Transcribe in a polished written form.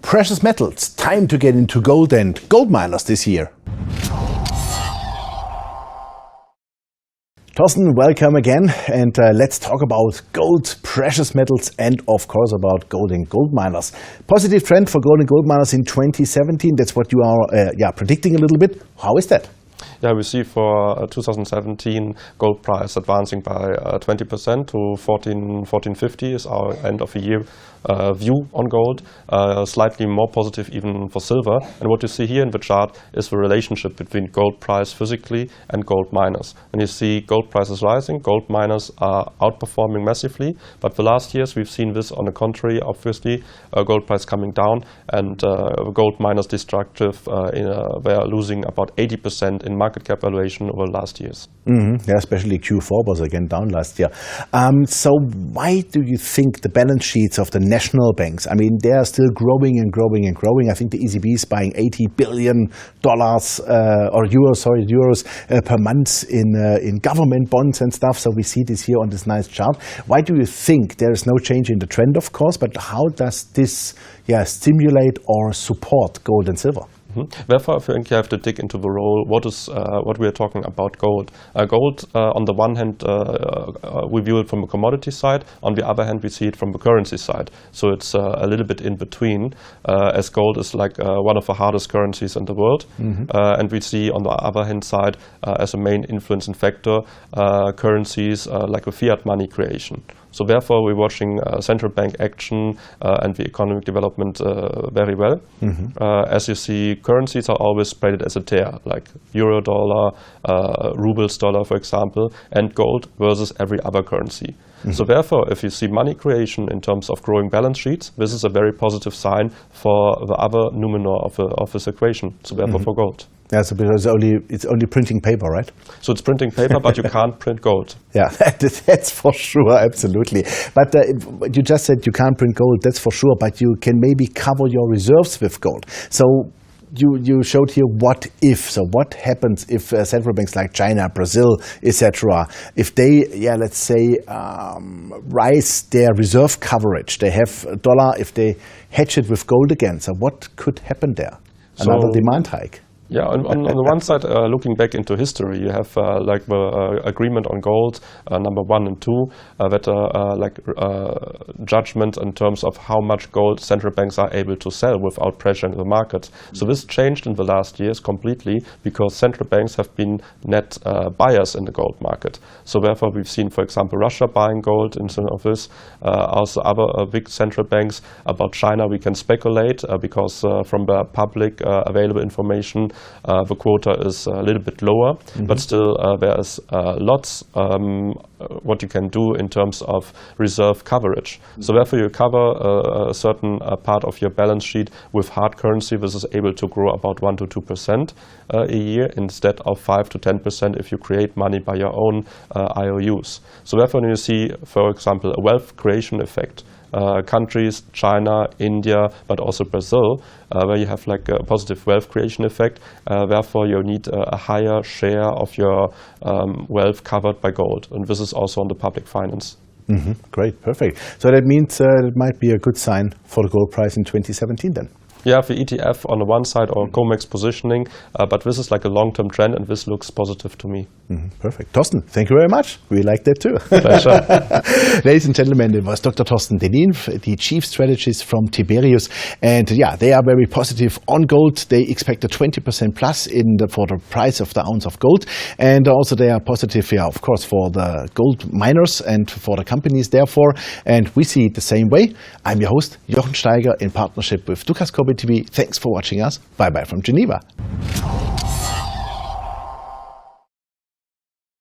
Precious metals, time to get into gold and gold miners this year. Torsten, welcome again, and let's talk about gold, precious metals, and of course about gold and gold miners. Positive trend for gold and gold miners in 2017. That's what you are predicting a little bit. How is that? Yeah, we see for 2017 gold price advancing by 20% to 1450 is our end of the year view on gold, slightly more positive even for silver. And what you see here in the chart is the relationship between gold price physically and gold miners. And you see gold prices rising, gold miners are outperforming massively, but the last years we've seen this on the contrary, obviously, gold price coming down and gold miners destructive, they're losing about 80% in market cap valuation over the last years. Yeah, especially Q4 was again down last year. So why do you think the balance sheets of the national banks, I mean, they are still growing and growing and growing. I think the ECB is buying $80 billion euros per month in government bonds and stuff. So we see this here on this nice chart. Why do you think there is no change in the trend, of course, but how does this stimulate or support gold and silver? Therefore, I think you have to dig into the role. What we are talking about gold. Gold, on the one hand, we view it from a commodity side. On the other hand, we see it from the currency side. So it's a little bit in between, as gold is like one of the hardest currencies in the world. And we see on the other hand side, as a main influencing factor, currencies like the fiat money creation. So therefore, we're watching central bank action and the economic development very well. As you see, currencies are always traded as a pair, like euro dollar, rubles dollar, for example, and gold versus every other currency. So therefore, if you see money creation in terms of growing balance sheets, this is a very positive sign for the other numerator of this equation, so therefore for gold. Yeah, so because it's only printing paper, right? So it's printing paper, but you can't print gold. Yeah, that's for sure, absolutely. But you just said you can't print gold, that's for sure, but you can maybe cover your reserves with gold. So you showed here what if. So what happens if central banks like China, Brazil, etc., if they, let's say, rise their reserve coverage, they have a dollar, if they hedge it with gold again, so what could happen there? Another demand hike. Yeah, on the one side, looking back into history, you have like the agreement on gold, number 1 and 2, judgment in terms of how much gold central banks are able to sell without pressure in the market. So this changed in the last years completely because central banks have been net buyers in the gold market. So therefore, we've seen, for example, Russia buying gold instead of this. Also, other big central banks. About China, we can speculate because from the public available information, the quota is a little bit lower, but still there is lots what you can do in terms of reserve coverage. So therefore you cover a certain part of your balance sheet with hard currency. This is able to grow about 1 to 2% a year instead of 5 to 10% if you create money by your own IOUs. So therefore you see, for example, a wealth creation effect. Countries, China, India, but also Brazil, where you have like a positive wealth creation effect. Therefore, you need a higher share of your wealth covered by gold. And this is also on the public finance. Great, perfect. So that means it might be a good sign for the gold price in 2017 then. Yeah, the ETF on the one side or COMEX positioning, but this is like a long-term trend and this looks positive to me. Perfect. Torsten, thank you very much. We like that too. Pleasure. Ladies and gentlemen, it was Dr. Torsten Dennin, the Chief Strategist from Tiberius. And yeah, they are very positive on gold. They expect a 20% plus for the price of the ounce of gold. And also they are positive, of course, for the gold miners and for the companies therefore. And we see it the same way. I'm your host, Jochen Steiger, in partnership with Dukascopy TV. Thanks for watching us. Bye-bye from Geneva.